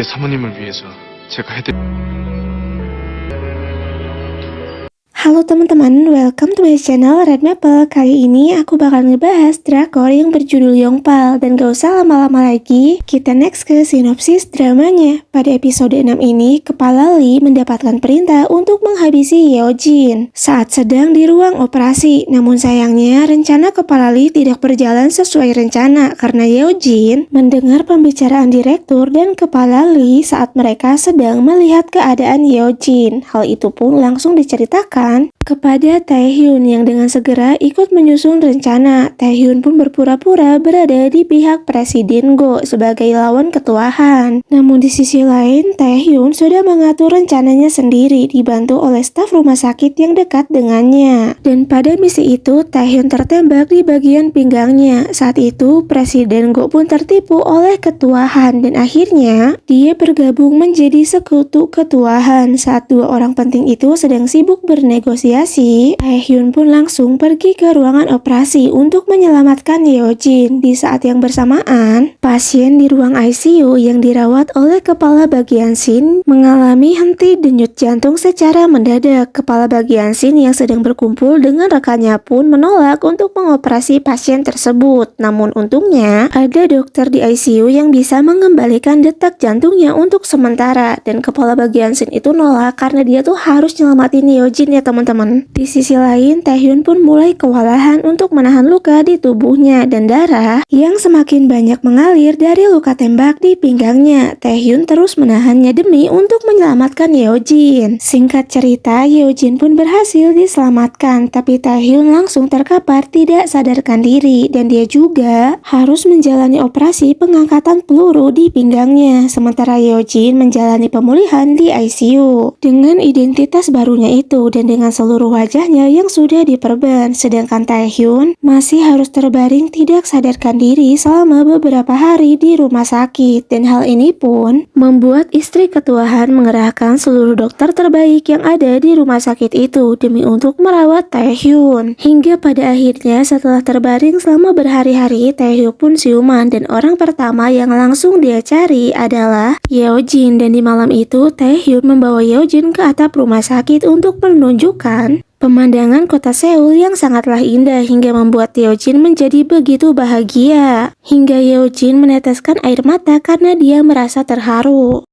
사모님을 위해서 제가 해드릴 Halo teman-teman, welcome to my channel Red Maple. Kali ini aku bakal ngebahas drakor yang berjudul Yongpal. Dan gak usah lama-lama lagi, kita next ke sinopsis dramanya. Pada episode 6 ini, Kepala Lee mendapatkan perintah untuk menghabisi Yeojin saat sedang di ruang operasi. Namun sayangnya, rencana Kepala Lee tidak berjalan sesuai rencana karena Yeojin mendengar pembicaraan direktur dan Kepala Lee saat mereka sedang melihat keadaan Yeojin. Hal itu pun langsung diceritakan kepada Taehyun yang dengan segera ikut menyusun rencana. Taehyun pun berpura-pura berada di pihak Presiden Go sebagai lawan ketua Han. Namun di sisi lain, Taehyun sudah mengatur rencananya sendiri dibantu oleh staf rumah sakit yang dekat dengannya. Dan pada misi itu, Taehyun tertembak di bagian pinggangnya. Saat itu, Presiden Go pun tertipu oleh ketua Han dan akhirnya dia bergabung menjadi sekutu ketua Han. Saat dua orang penting itu sedang sibuk bernegosiasi, Taehyun pun langsung pergi ke ruangan operasi untuk menyelamatkan Yeojin. Di saat yang bersamaan, pasien di ruang ICU yang dirawat oleh kepala bagian Shin mengalami henti denyut jantung secara mendadak. Kepala bagian Shin yang sedang berkumpul dengan rekannya pun menolak untuk mengoperasi pasien tersebut. Namun untungnya ada dokter di ICU yang bisa mengembalikan detak jantungnya untuk sementara. Dan kepala bagian Shin itu nolak karena dia tuh harus nyelamatin Yeojin ya teman-teman. Di sisi lain, Taehyun pun mulai kewalahan untuk menahan luka di tubuhnya dan darah yang semakin banyak mengalir dari luka tembak di pinggangnya. Taehyun terus menahannya demi untuk menyelamatkan Yeojin. Singkat cerita, Yeojin pun berhasil diselamatkan, tapi Taehyun langsung terkapar tidak sadarkan diri dan dia juga harus menjalani operasi pengangkatan peluru di pinggangnya. Sementara Yeojin menjalani pemulihan di ICU dengan identitas barunya itu dan dengan seluruh wajahnya yang sudah diperban. Sedangkan Taehyun masih harus terbaring tidak sadarkan diri selama beberapa hari di rumah sakit. Dan hal ini pun membuat istri ketua Han mengerahkan seluruh dokter terbaik yang ada di rumah sakit itu demi untuk merawat Taehyun. Hingga pada akhirnya setelah terbaring selama berhari-hari, Taehyun pun siuman dan orang pertama yang langsung dia cari adalah Yeojin. Dan di malam itu Taehyun membawa Yeojin ke atap rumah sakit untuk menunjukkan pemandangan kota Seoul yang sangatlah indah hingga membuat Yeojin menjadi begitu bahagia. Hingga Yeojin meneteskan air mata karena dia merasa terharu.